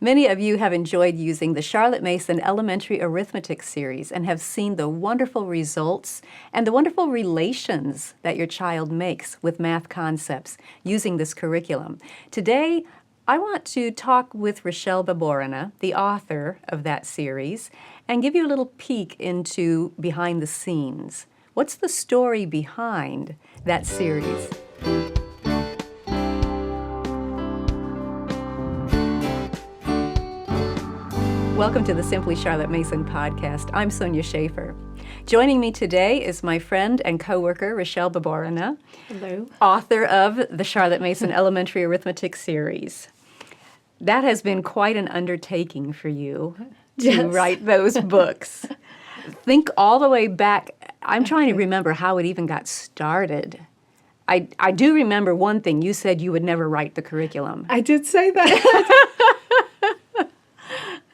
Many of you have enjoyed using the Charlotte Mason Elementary Arithmetic series and have seen the wonderful results and the wonderful relations that your child makes with math concepts using this curriculum. Today, I want to talk with Richele Baburina, the author of that series, and give you a little peek into behind the scenes. What's the story behind that series? Welcome to the Simply Charlotte Mason podcast. I'm Sonya Schaefer. Joining me today is my friend and coworker, Richele Baburina. Hello. Author of the Charlotte Mason Elementary Arithmetic series. That has been quite an undertaking for you to write those books. Think all the way back. I'm trying to remember how it even got started. I do remember one thing. You said you would never write the curriculum. I did say that.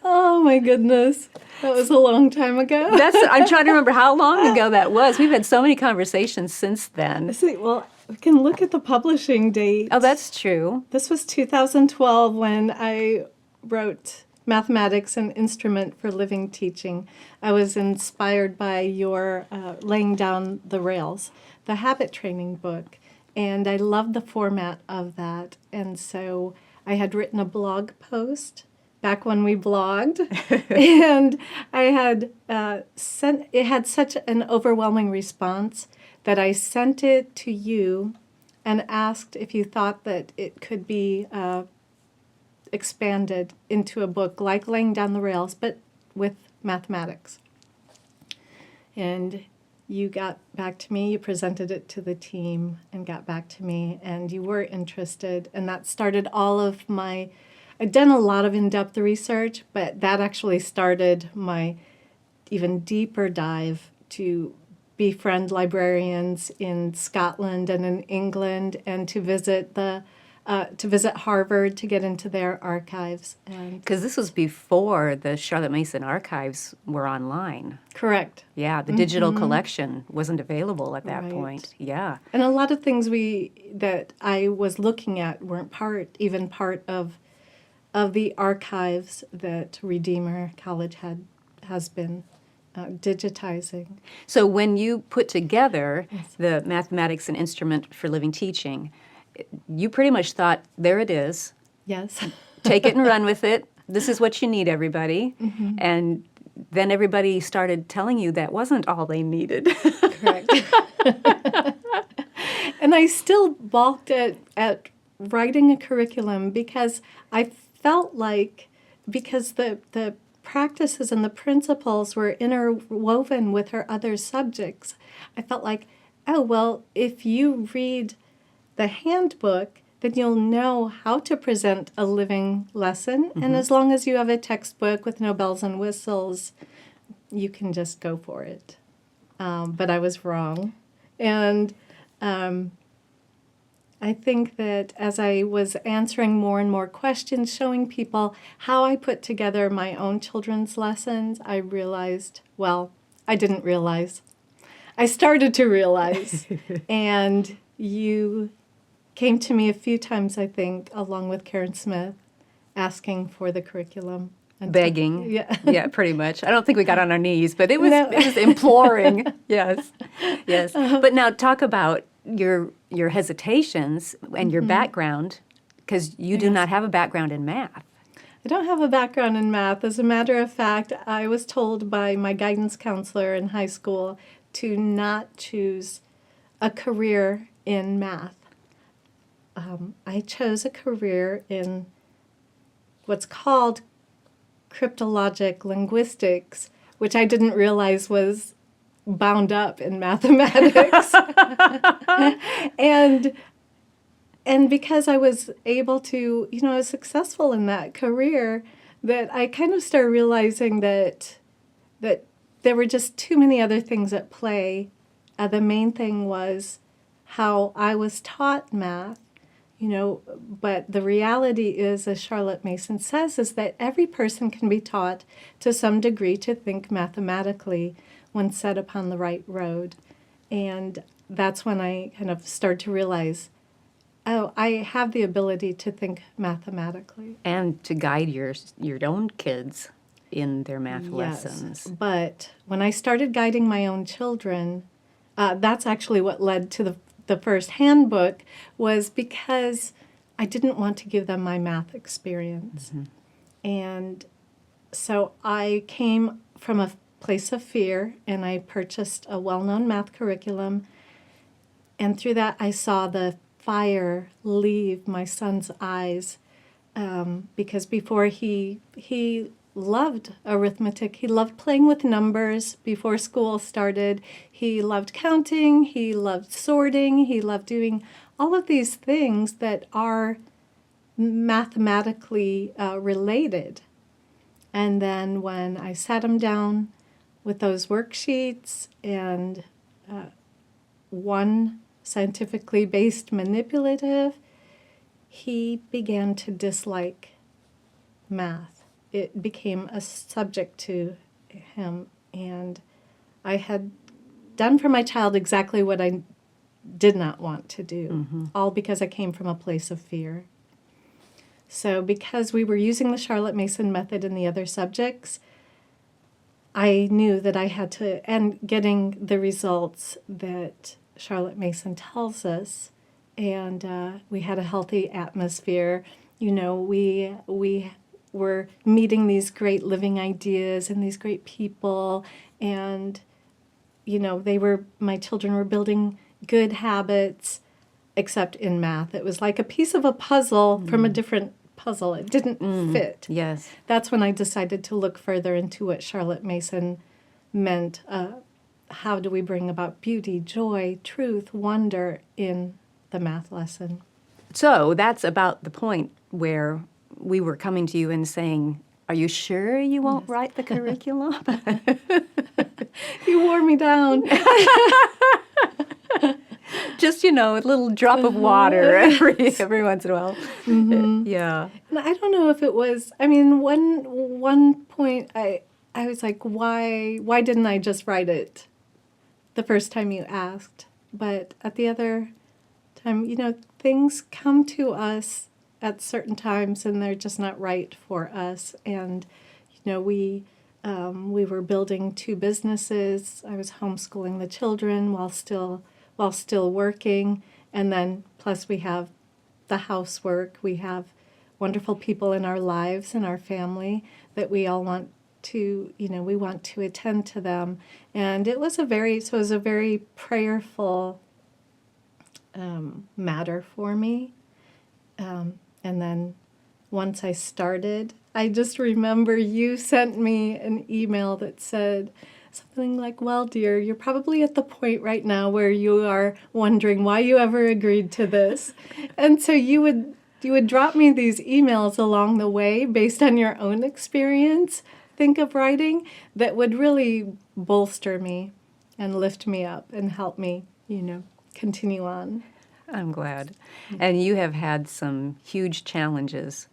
Oh my goodness. That was a long time ago. I'm trying to remember how long ago that was. We've had so many conversations since then. See, well, we can look at the publishing date. Oh, that's true. This was 2012 when I wrote Mathematics, an Instrument for Living Teaching. I was inspired by your Laying Down the Rails, the habit training book, and I loved the format of that. And so I had written a blog post back when we blogged, and I had it had such an overwhelming response that I sent it to you and asked if you thought that it could be expanded into a book like Laying Down the Rails, but with mathematics. And you got back to me, you presented it to the team and got back to me, and you were interested, and that started all of my I'd done a lot of in-depth research, but that actually started my even deeper dive to befriend librarians in Scotland and in England, and to visit Harvard to get into their archives. Because this was before the Charlotte Mason archives were online. Correct. Yeah, the digital collection wasn't available at that point. Yeah. And a lot of things that I was looking at weren't part of the archives that Redeemer College has been digitizing. So when you put together the Mathematics, an Instrument for Living Teaching, you pretty much thought, there it is. Yes. Take it and run with it. This is what you need, everybody. And then everybody started telling you that wasn't all they needed. Correct. And I still balked at writing a curriculum because I felt like, because the practices and the principles were interwoven with her other subjects, I felt like, oh, well, if you read the handbook, then you'll know how to present a living lesson. And as long as you have a textbook with no bells and whistles, you can just go for it. But I was wrong. And I think that as I was answering more and more questions, showing people how I put together my own children's lessons, I realized, well, I didn't realize. I started to realize. And you came to me a few times, I think, along with Karen Smith, asking for the curriculum. Begging. Yeah. Yeah, pretty much. I don't think we got on our knees, but it was imploring. Yes. Yes. But now talk about your hesitations and your background, because you do not have a background in math. I don't have a background in math. As a matter of fact, I was told by my guidance counselor in high school to not choose a career in math. I chose a career in what's called cryptologic linguistics, which I didn't realize was bound up in mathematics. and because I was able to, I was successful in that career, that I kind of started realizing that there were just too many other things at play. The main thing was how I was taught math, but the reality is, as Charlotte Mason says, is that every person can be taught to some degree to think mathematically when set upon the right road. And that's when I kind of started to realize Oh, I have the ability to think mathematically. And to guide your own kids in their math Yes, lessons. but when I started guiding my own children, that's actually what led to the first handbook, was because I didn't want to give them my math experience. And so I came from a place of fear, and I purchased a well-known math curriculum. And through that, I saw the fire leave my son's eyes, because before he loved arithmetic. He loved playing with numbers before school started. He loved counting. He loved sorting. He loved doing all of these things that are mathematically related. And then when I sat him down with those worksheets and one scientifically based manipulative, he began to dislike math. It became a subject to him, and I had done for my child exactly what I did not want to do, all because I came from a place of fear. So because we were using the Charlotte Mason method in the other subjects, I knew that I had to, and getting the results that Charlotte Mason tells us, and we had a healthy atmosphere. You know, we were meeting these great living ideas and these great people, and you know, my children were building good habits, except in math. It was like a piece of a puzzle from a different puzzle. It didn't fit. Yes. That's when I decided to look further into what Charlotte Mason meant. How do we bring about beauty, joy, truth, wonder in the math lesson? So that's about the point where we were coming to you and saying, are you sure you won't write the curriculum? You wore me down. Just, a little drop of water every once in a while. Yeah. And I don't know if it was, one point I was like, why didn't I just write it the first time you asked? But at the other time, things come to us at certain times and they're just not right for us. And, we were building 2 businesses. I was homeschooling the children while still working. And then plus we have the housework. We have wonderful people in our lives and our family that we all want to, we want to attend to them. And it was a very prayerful matter for me. And then once I started, I just remember you sent me an email that said something like, well, dear, you're probably at the point right now where you are wondering why you ever agreed to this. And so you would drop me these emails along the way based on your own experience, think of writing, that would really bolster me and lift me up and help me, continue on. I'm glad. And you have had some huge challenges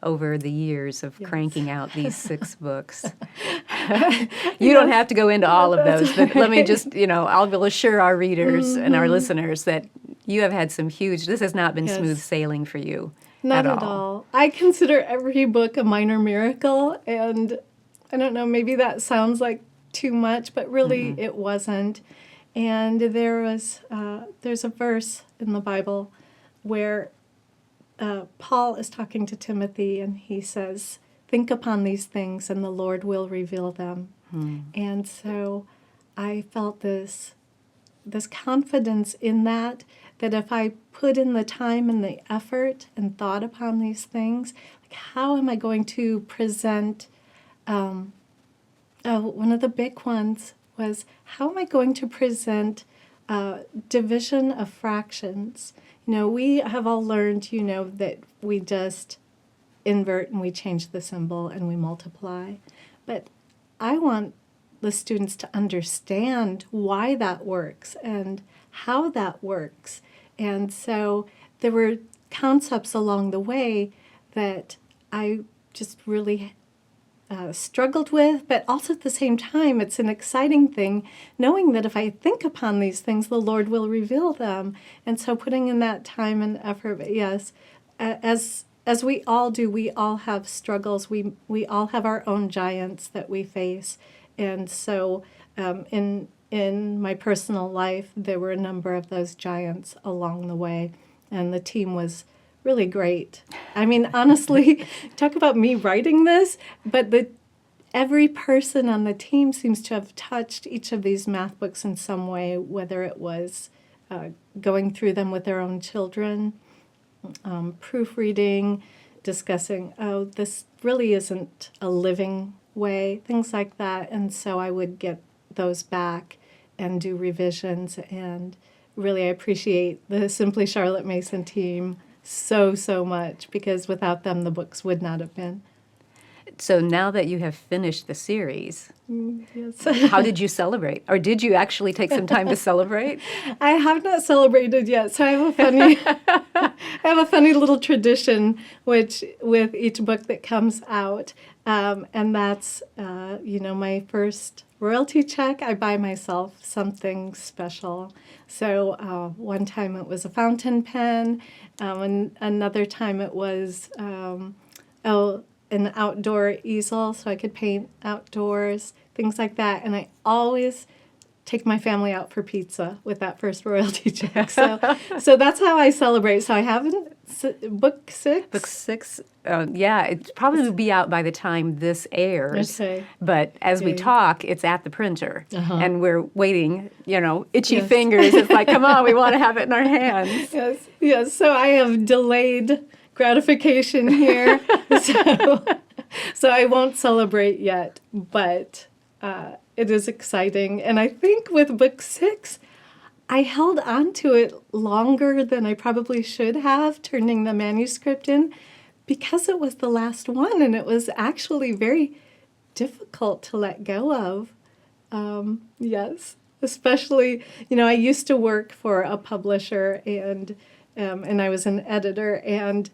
over the years of cranking out these 6 books. You don't have to go into all of those, but let me just, I will assure our readers and our listeners that you have had some this has not been smooth sailing for you. Not at all. I consider every book a minor miracle, and I don't know, maybe that sounds like too much, but really it wasn't. And there's a verse in the Bible where Paul is talking to Timothy, and he says, think upon these things and the Lord will reveal them. And so I felt this confidence in that if I put in the time and the effort and thought upon these things, like how am I going to present, one of the big ones was, how am I going to present division of fractions? We have all learned, that we just invert and we change the symbol and we multiply. But I want the students to understand why that works and how that works. And so there were concepts along the way that I just really struggled with, but also at the same time, it's an exciting thing knowing that if I think upon these things, the Lord will reveal them. And so putting in that time and effort, but yes, as we all do, we all have struggles. We all have our own giants that we face. And so in my personal life, there were a number of those giants along the way, and the team was really great. I mean, honestly, talk about me writing this, but every person on the team seems to have touched each of these math books in some way, whether it was going through them with their own children, proofreading, discussing, oh, this really isn't a living way, things like that. And so I would get those back and do revisions. And really, I appreciate the Simply Charlotte Mason team so much, because without them, the books would not have been. So now that you have finished the series, Yes. how did you celebrate? Or did you actually take some time to celebrate? I have not celebrated yet, so I have a funny, I have a funny little tradition, which with each book that comes out, and that's, my first royalty check. I buy myself something special. So one time it was a fountain pen, and another time it was an outdoor easel so I could paint outdoors, things like that. And I always take my family out for pizza with that first royalty check. So that's how I celebrate. So I haven't, book 6? Book 6, it probably will be out by the time this airs. Okay. But as we Okay. talk, it's at the printer. Uh-huh. And we're waiting, itchy Yes. fingers. It's like, come on, we want to have it in our hands. Yes. So I have delayed gratification here. So I won't celebrate yet, but it is exciting. And I think with book 6, I held on to it longer than I probably should have, turning the manuscript in, because it was the last one, and it was actually very difficult to let go of. Yes, especially, I used to work for a publisher, and I was an editor, and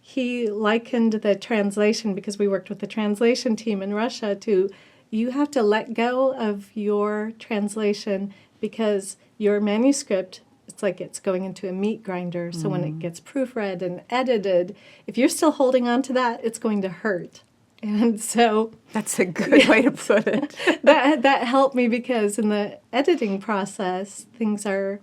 he likened the translation, because we worked with the translation team in Russia, to you have to let go of your translation because your manuscript, it's like it's going into a meat grinder. So when it gets proofread and edited, if you're still holding on to that, it's going to hurt. And so That's a good way to put it. that helped me, because in the editing process, the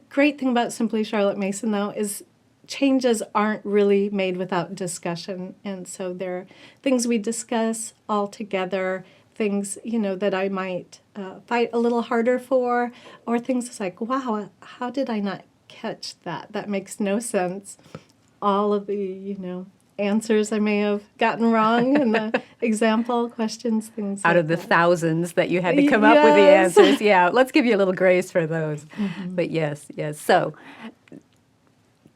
great thing about Simply Charlotte Mason, though, is changes aren't really made without discussion. And so there are things we discuss all together, things, that I might fight a little harder for, or things it's like, wow, how did I not catch that? That makes no sense. All of the, answers I may have gotten wrong in the example questions, things Out like of the that. thousands that you had to come up with the Yes. answers. Yeah, let's give you a little grace for those. But yes. So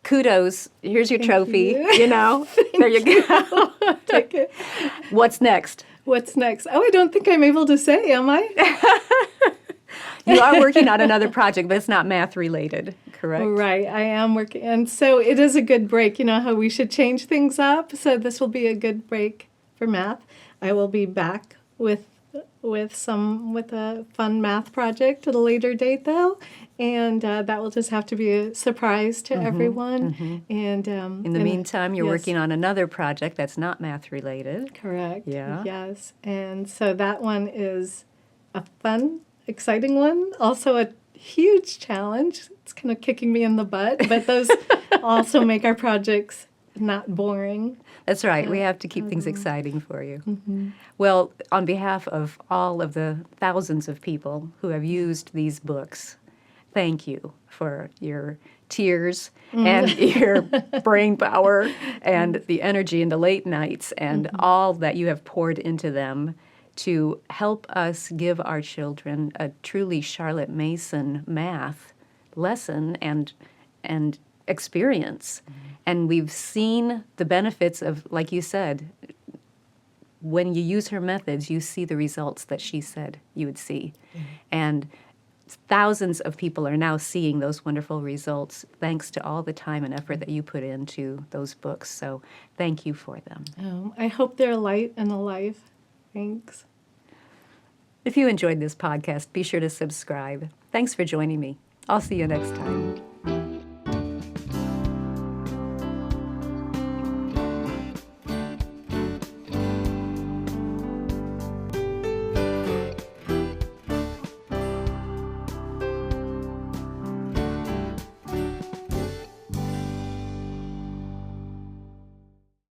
kudos. Here's your trophy. There you go. Take it. What's next? What's next? Oh, I don't think I'm able to say, am I? You are working on another project, but it's not math related, correct? Right, I am working. And so it is a good break. You know how we should change things up? So this will be a good break for math. I will be back with a fun math project at a later date, though. And that will just have to be a surprise to everyone. And In the meantime, you're yes. working on another project that's not math related. Correct. Yeah. Yes. And so that one is a fun, exciting one. Also a huge challenge. It's kind of kicking me in the butt, but those also make our projects not boring. That's right. We have to keep things exciting for you. Well, on behalf of all of the thousands of people who have used these books, thank you for your tears and your brain power and the energy in the late nights and all that you have poured into them to help us give our children a truly Charlotte Mason math lesson and experience. And we've seen the benefits of, like you said, when you use her methods, you see the results that she said you would see. And thousands of people are now seeing those wonderful results thanks to all the time and effort that you put into those books. So thank you for them. I hope they're a light and a life. Thanks. If you enjoyed this podcast, be sure to subscribe. Thanks for joining me. I'll see you next time.